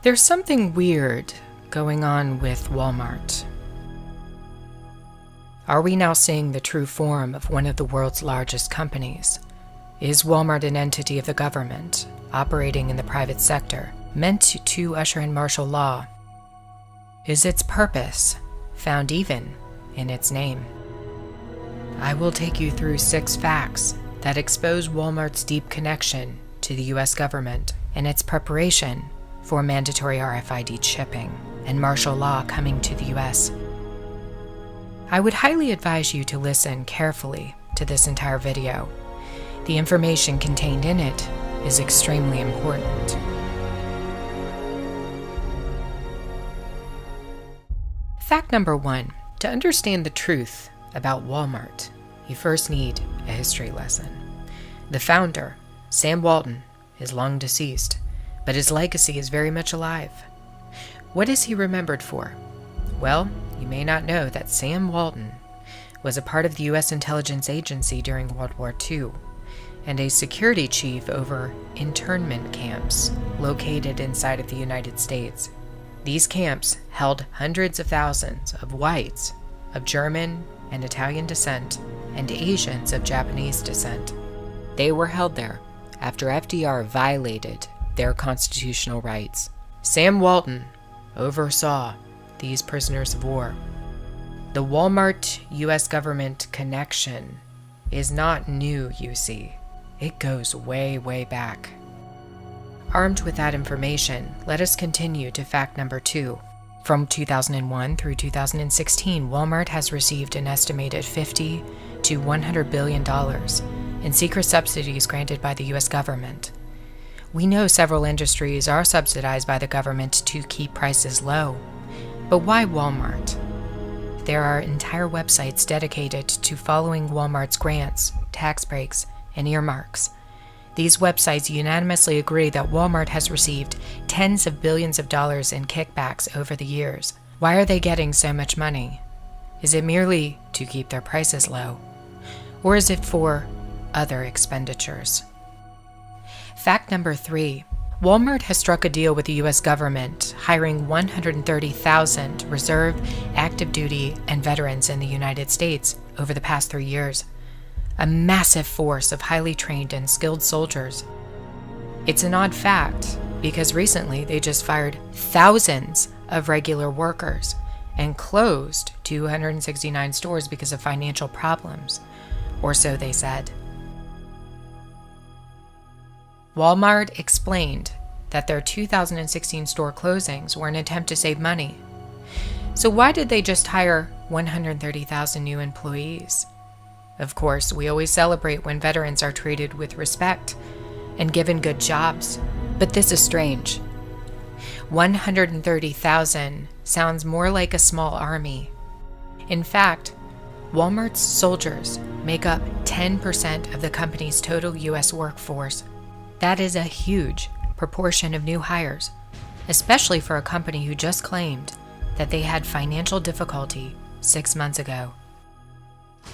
There's something weird going on with Wal-Mart. Are we now seeing the true form of one of the world's largest companies? Is Wal-Mart an entity of the government, operating in the private sector, meant to usher in martial law? Is its purpose found even in its name? I will take you through 6 facts that expose Wal-Mart's deep connection to the US government and its preparation for mandatory RFID chipping and martial law coming to the US. I would highly advise you to listen carefully to this entire video. The information contained in it is extremely important. Fact number 1. To understand the truth about Wal-Mart, you first need a history lesson. The founder, Sam Walton, is long deceased, but his legacy is very much alive. What is he remembered for? Well, you may not know that Sam Walton was a part of the U.S. intelligence agency during World War II and a security chief over internment camps located inside of the United States. These camps held hundreds of thousands of whites of German and Italian descent and Asians of Japanese descent. They were held there after FDR violated their constitutional rights. Sam Walton oversaw these prisoners of war. The Wal-Mart U.S. government connection is not new, you see. It goes way, way back. Armed with that information, let us continue to fact number 2. From 2001 through 2016, Wal-Mart has received an estimated $50 to $100 billion in secret subsidies granted by the U.S. government. We know several industries are subsidized by the government to keep prices low. But why Wal-Mart? There are entire websites dedicated to following Wal-Mart's grants, tax breaks, and earmarks. These websites unanimously agree that Wal-Mart has received tens of billions of dollars in kickbacks over the years. Why are they getting so much money? Is it merely to keep their prices low? Or is it for other expenditures? Fact number 3. Wal-Mart has struck a deal with the U.S. government, hiring 130,000 reserve, active duty, and veterans in the United States over the past 3 years. A massive force of highly trained and skilled soldiers. It's an odd fact, because recently they just fired thousands of regular workers and closed 269 stores because of financial problems, or so they said. Wal-Mart explained that their 2016 store closings were an attempt to save money. So why did they just hire 130,000 new employees? Of course, we always celebrate when veterans are treated with respect and given good jobs, but this is strange. 130,000 sounds more like a small army. In fact, Wal-Mart's soldiers make up 10% of the company's total U.S. workforce. That is a huge proportion of new hires, especially for a company who just claimed that they had financial difficulty 6 months ago.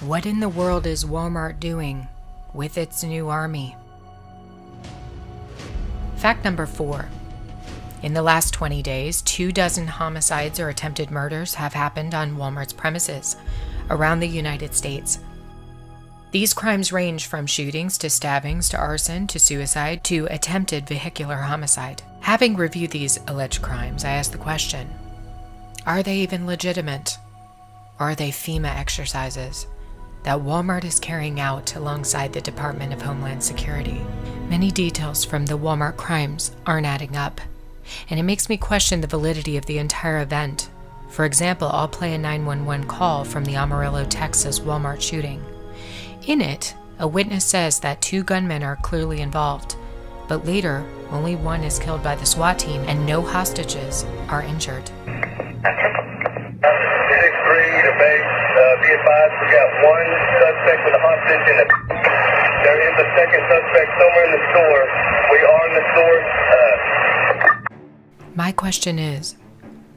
What in the world is Wal-Mart doing with its new army? Fact number 4. In the last 20 days, 24 homicides or attempted murders have happened on Wal-Mart's premises around the United States. These crimes range from shootings to stabbings to arson to suicide to attempted vehicular homicide. Having reviewed these alleged crimes, I ask the question, are they even legitimate? Or are they FEMA exercises that Wal-Mart is carrying out alongside the Department of Homeland Security? Many details from the Wal-Mart crimes aren't adding up, and it makes me question the validity of the entire event. For example, I'll play a 911 call from the Amarillo, Texas Wal-Mart shooting. In it, a witness says that 2 gunmen are clearly involved, but later, only one is killed by the SWAT team and no hostages are injured. 6-3 to base, be advised, we got 1 suspect with a hostage in the... There is a second suspect somewhere in the store. We are in the store. My question is,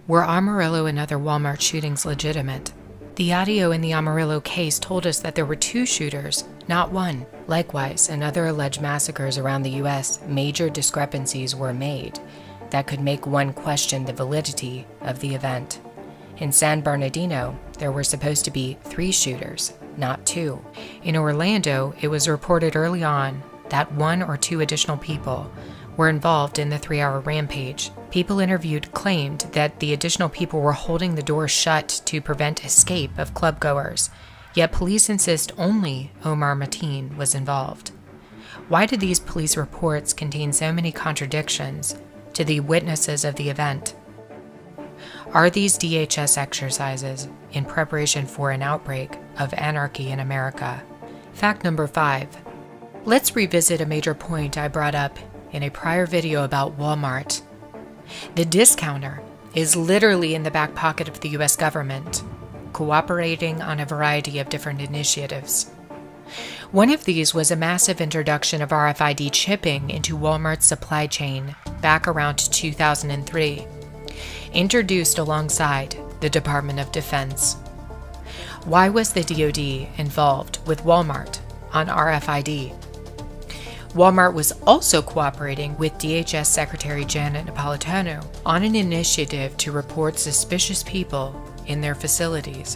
were Amarillo and other Wal-Mart shootings legitimate? The audio in the Amarillo case told us that there were 2 shooters, not 1. Likewise, in other alleged massacres around the U.S., major discrepancies were made. that could make one question the validity of the event. In San Bernardino, there were supposed to be 3 shooters, not 2. In Orlando, it was reported early on that 1 or 2 additional people were involved in the 3-hour rampage. People interviewed claimed that the additional people were holding the doors shut to prevent escape of clubgoers, yet police insist only Omar Mateen was involved. Why did these police reports contain so many contradictions to the witnesses of the event? Are these DHS exercises in preparation for an outbreak of anarchy in America? Fact number 5. Let's revisit a major point I brought up in a prior video about Wal-Mart. The discounter is literally in the back pocket of the US government, cooperating on a variety of different initiatives. One of these was a massive introduction of RFID chipping into Wal-Mart's supply chain back around 2003, introduced alongside the Department of Defense. Why was the DoD involved with Wal-Mart on RFID? Wal-Mart was also cooperating with DHS Secretary Janet Napolitano on an initiative to report suspicious people in their facilities.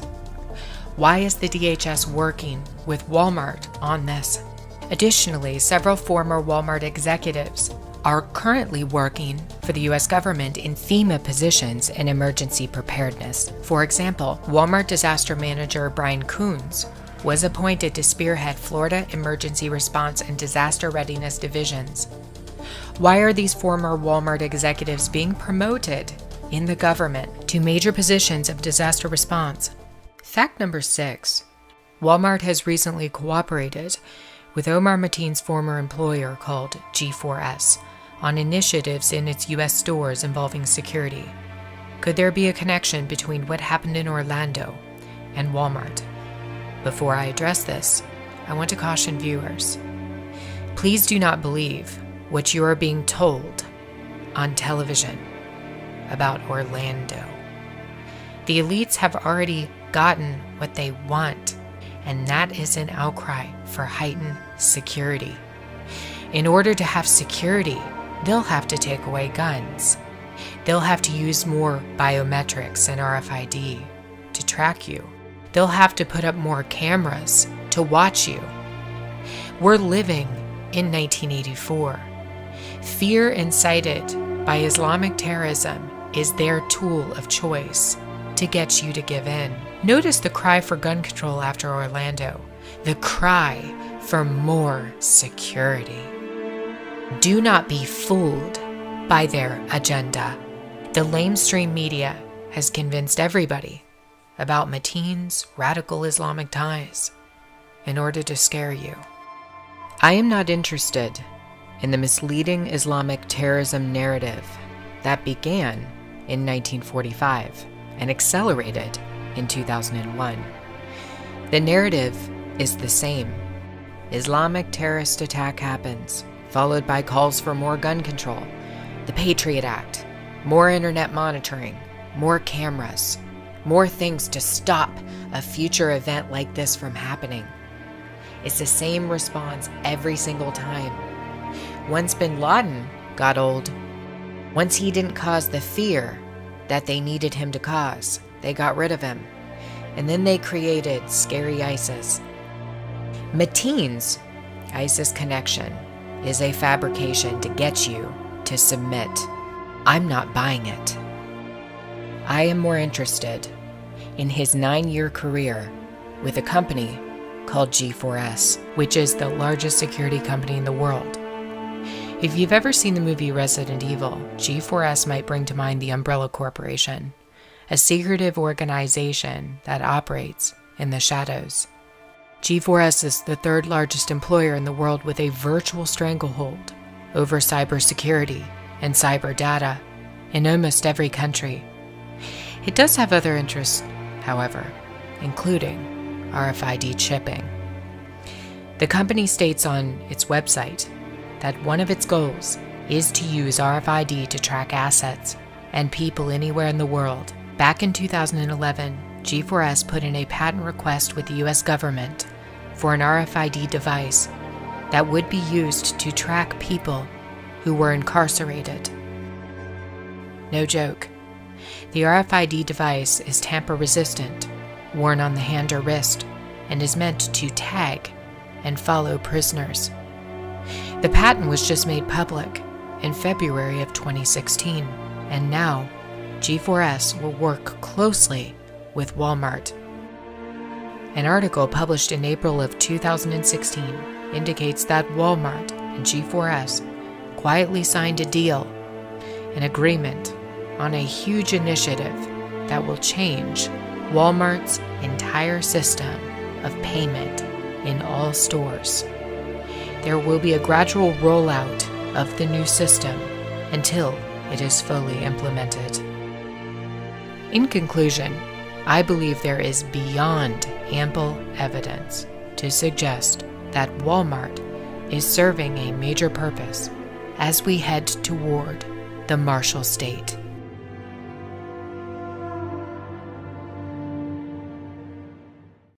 Why is the DHS working with Wal-Mart on this? Additionally, several former Wal-Mart executives are currently working for the U.S. government in FEMA positions in emergency preparedness. For example, Wal-Mart disaster manager Brian Coons was appointed to spearhead Florida Emergency Response and Disaster Readiness Divisions. Why are these former Wal-Mart executives being promoted in the government to major positions of disaster response? Fact number 6. Wal-Mart has recently cooperated with Omar Mateen's former employer called G4S on initiatives in its U.S. stores involving security. Could there be a connection between what happened in Orlando and Wal-Mart? Before I address this, I want to caution viewers. Please do not believe what you are being told on television about Orlando. The elites have already gotten what they want, and that is an outcry for heightened security. In order to have security, they'll have to take away guns. They'll have to use more biometrics and RFID to track you. They'll have to put up more cameras to watch you. We're living in 1984. Fear incited by Islamic terrorism is their tool of choice to get you to give in. Notice the cry for gun control after Orlando, the cry for more security. Do not be fooled by their agenda. The lamestream media has convinced everybody about Mateen's radical Islamic ties in order to scare you. I am not interested in the misleading Islamic terrorism narrative that began in 1945 and accelerated in 2001. The narrative is the same. Islamic terrorist attack happens, followed by calls for more gun control, the Patriot Act, more internet monitoring, more cameras, more things to stop a future event like this from happening. It's the same response every single time. Once bin Laden got old, once he didn't cause the fear that they needed him to cause, they got rid of him. And then they created scary ISIS. Mateen's ISIS connection is a fabrication to get you to submit. I'm not buying it. I am more interested in his 9-year career with a company called G4S, which is the largest security company in the world. If you've ever seen the movie Resident Evil, G4S might bring to mind the Umbrella Corporation, a secretive organization that operates in the shadows. G4S is the 3rd largest employer in the world with a virtual stranglehold over cybersecurity and cyber data in almost every country. It does have other interests, however, including RFID chipping. The company states on its website that one of its goals is to use RFID to track assets and people anywhere in the world. Back in 2011, G4S put in a patent request with the US government for an RFID device that would be used to track people who were incarcerated. No joke. The RFID device is tamper-resistant, worn on the hand or wrist, and is meant to tag and follow prisoners. The patent was just made public in February of 2016, and now G4S will work closely with Wal-Mart. An article published in April of 2016 indicates that Wal-Mart and G4S quietly signed a deal, an agreement on a huge initiative that will change Wal-Mart's entire system of payment in all stores. There will be a gradual rollout of the new system until it is fully implemented. In conclusion, I believe there is beyond ample evidence to suggest that Wal-Mart is serving a major purpose as we head toward the Marshall State.